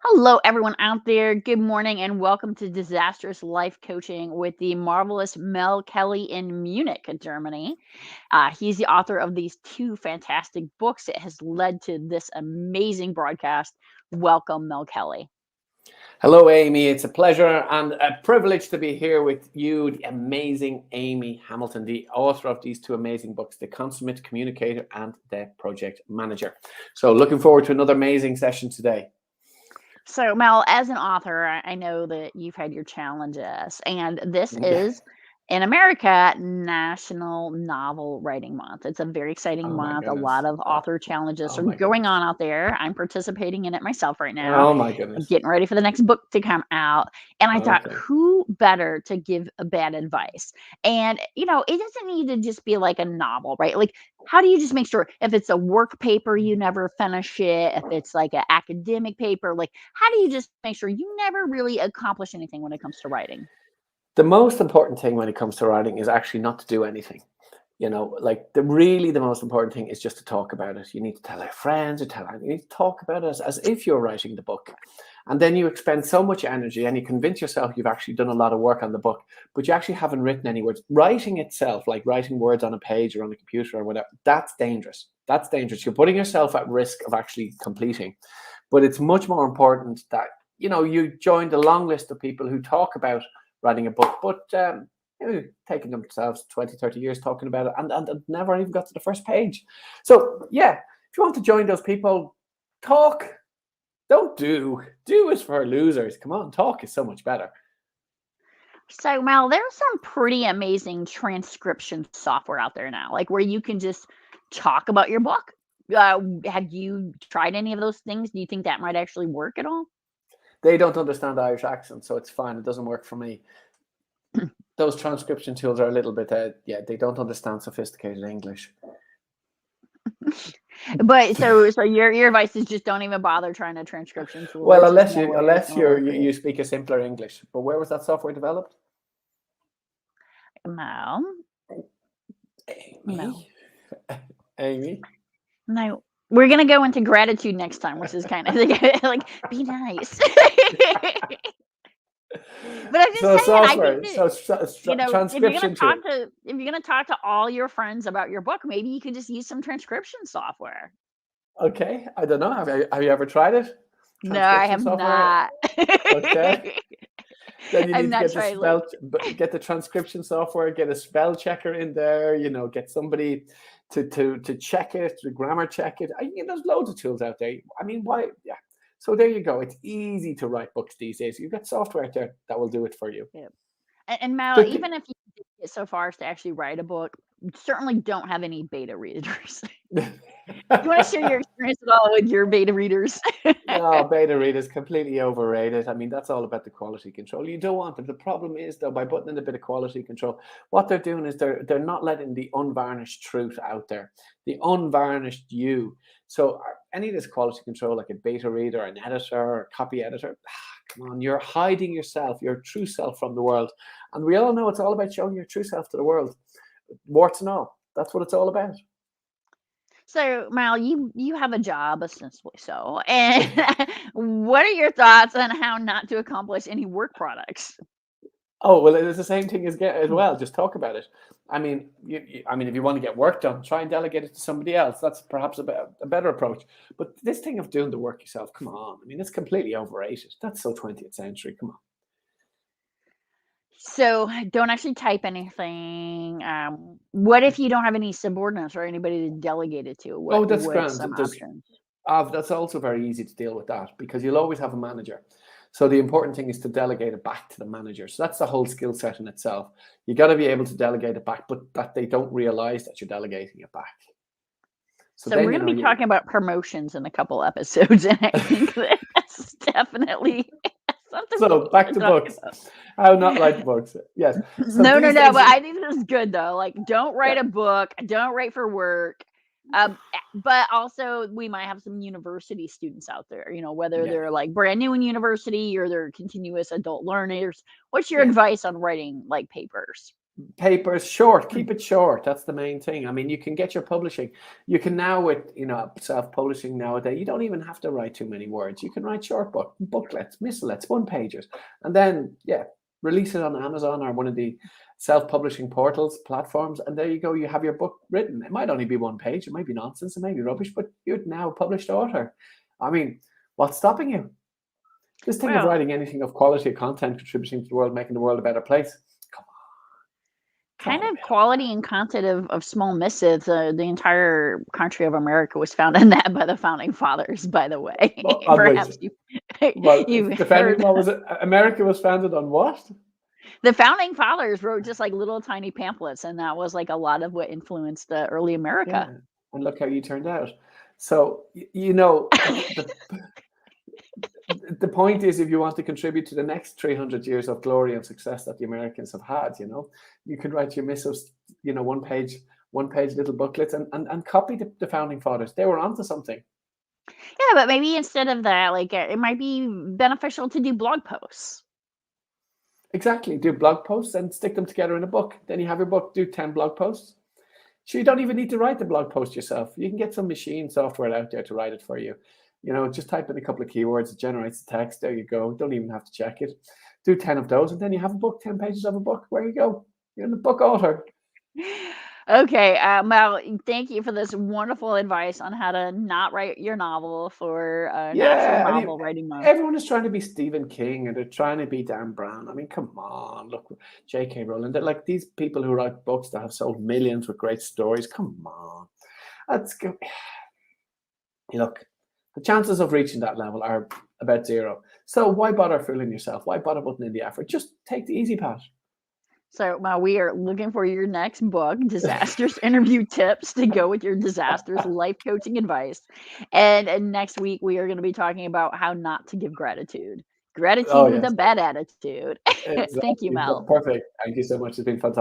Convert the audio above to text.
Hello, everyone out there. Good morning, and welcome to Disastrous Life Coaching with the marvelous Mel Kelly in Munich, Germany. He's the author of these two fantastic books. It has led to this amazing broadcast. Welcome, Mel Kelly. Hello, Amy. It's a pleasure and a privilege to be here with you, the amazing Amy Hamilton, the author of these two amazing books, The Consummate Communicator and The Project Manager. So looking forward to another amazing session today. So, Mel, as an author, I know that you've had your challenges, and this is in America National Novel Writing Month. It's a very exciting Oh my month. A goodness. lot of author challenges Oh are my going goodness. on out there. I'm participating in it myself right now, Oh my goodness. getting ready for the next book to come out. And I thought, Okay. who better to give a bad advice? And, it doesn't need to just be like a novel, right? Like, how do you just make sure if it's a work paper, you never finish it? If it's like an academic paper, like, how do you just make sure you never really accomplish anything when it comes to writing? The most important thing when it comes to writing is actually not to do anything. Like the most important thing is just to talk about it. You need to tell your friends, you need to talk about it as if you're writing the book. And then you expend so much energy and you convince yourself you've actually done a lot of work on the book, but you actually haven't written any words. Writing itself, like writing words on a page or on a computer or whatever, that's dangerous. That's dangerous. You're putting yourself at risk of actually completing. But it's much more important that, you join the long list of people who talk about writing a book, but taking themselves 20, 30 years talking about it and never even got to the first page. So, yeah, if you want to join those people, talk. Don't do. Do is for losers. Come on, talk is so much better. So, Mel, there's some pretty amazing transcription software out there now, like where you can just talk about your book. Have you tried any of those things? Do you think that might actually work at all? They don't understand the Irish accent, so it's fine. It doesn't work for me. Those transcription tools are a little bit, they don't understand sophisticated English. But so your advice is just don't even bother trying a transcription tool. Well, There's just unless no you way it's unless gonna work for you. you speak a simpler English. But where was that software developed? No, no, Amy. Amy. no. We're gonna go into gratitude next time, which is kind of like be nice. But I'm just So saying, I think software, that if you're gonna transcription tool. talk to all your friends about your book, maybe you could just use some transcription software. Okay, I don't know. Have you ever tried it? No, I Transcription have software. not. Okay. Then you I've need to not get tried like get the transcription software, get a spell checker in there, get somebody to check it, to grammar check it. There's loads of tools out there. I mean, why? Yeah. So there you go. It's easy to write books these days. You've got software out there that will do it for you. yeah. And Mal, The even if you did get so far as to actually write a book, you certainly don't have any beta readers. You want to share your experience at all with your beta readers? No, beta readers completely overrated. I mean, that's all about the quality control. You don't want them. The problem is, though, by putting in a bit of quality control, what they're doing is they're not letting the unvarnished truth out there, the unvarnished you. So any of this quality control, like a beta reader, an editor, or a copy editor, come on, you're hiding yourself, your true self from the world. And we all know it's all about showing your true self to the world, warts and all. That's what it's all about. So, Mal, you have a job, ostensibly so, and what are your thoughts on how not to accomplish any work products? Oh, well, it's the same thing as well. Just talk about it. I mean, if you want to get work done, try and delegate it to somebody else. That's perhaps a better approach. But this thing of doing the work yourself, come on. I mean, it's completely overrated. That's so 20th century. Come on. So, don't actually type anything. What if you don't have any subordinates or anybody to delegate it to? Oh, that's What's grand. some options? That's also very easy to deal with that because you'll always have a manager. So the important thing is to delegate it back to the manager. So that's the whole skill set in itself. You got to be able to delegate it back, but that they don't realize that you're delegating it back. So So we're then going to be you talking about promotions in a couple episodes, and I think that's definitely something we So need back to to talk books. How not write about. books. Yes. So No, no, these no. days, But I think this is good though. Like, don't write yeah, a book. Don't write for work. But also we might have some university students out there. Whether yeah, they're like brand new in university or they're continuous adult learners. What's your yeah. advice on writing like papers? papers short, keep it short. That's the main thing. I mean, you can get your publishing. You can now with, self-publishing nowadays, you don't even have to write too many words. You can write short booklets, missalets, one pagers, and then release it on Amazon or one of the self-publishing portals, platforms, and there you go. You have your book written. It might only be one page, it might be nonsense, it might be rubbish, but you're now a published author. I mean, what's stopping you? This thing of Well, writing anything of quality content, contributing to the world, making the world a better place. It's kind all of available. quality and content of small missives. The entire country of America was founded that by the founding fathers, by the way. Well, on which, Perhaps well, you've defending heard. what was it? America was founded on what? The founding fathers wrote just like little tiny pamphlets, and that was like a lot of what influenced the early America. Yeah, and look how you turned out. So the point is, if you want to contribute to the next 300 years of glory and success that the Americans have had, you could write your missives, one page little booklets, and copy the founding fathers. They were onto something. Yeah, but maybe instead of that, like it might be beneficial to do blog posts. Exactly. Do blog posts and stick them together in a book. Then you have your book. Do 10 blog posts. So you don't even need to write the blog post yourself. You can get some machine software out there to write it for you. Just type in a couple of keywords, it generates the text. There you go. Don't even have to check it. Do 10 of those, and then you have a book, 10 pages of a book. Where you go. You're the book author. Okay, Mal, thank you for this wonderful advice on how to not write your novel for National Yeah, Novel Writing Month. everyone is trying to be Stephen King and they're trying to be Dan Brown. I mean, come on, look, J.K. Rowling. They're like these people who write books that have sold millions with great stories. Come on, that's good. Look, the chances of reaching that level are about zero. So why bother fooling yourself? Why bother putting in the effort? Just take the easy path. So, Mal, we are looking for your next book, Disastrous Interview Tips to go with your disastrous life coaching advice. And next week, we are going to be talking about how not to give gratitude. Oh Gratitude with a yes, bad attitude. Thank you, exactly. Mel. Perfect. Thank you so much. It's been fantastic.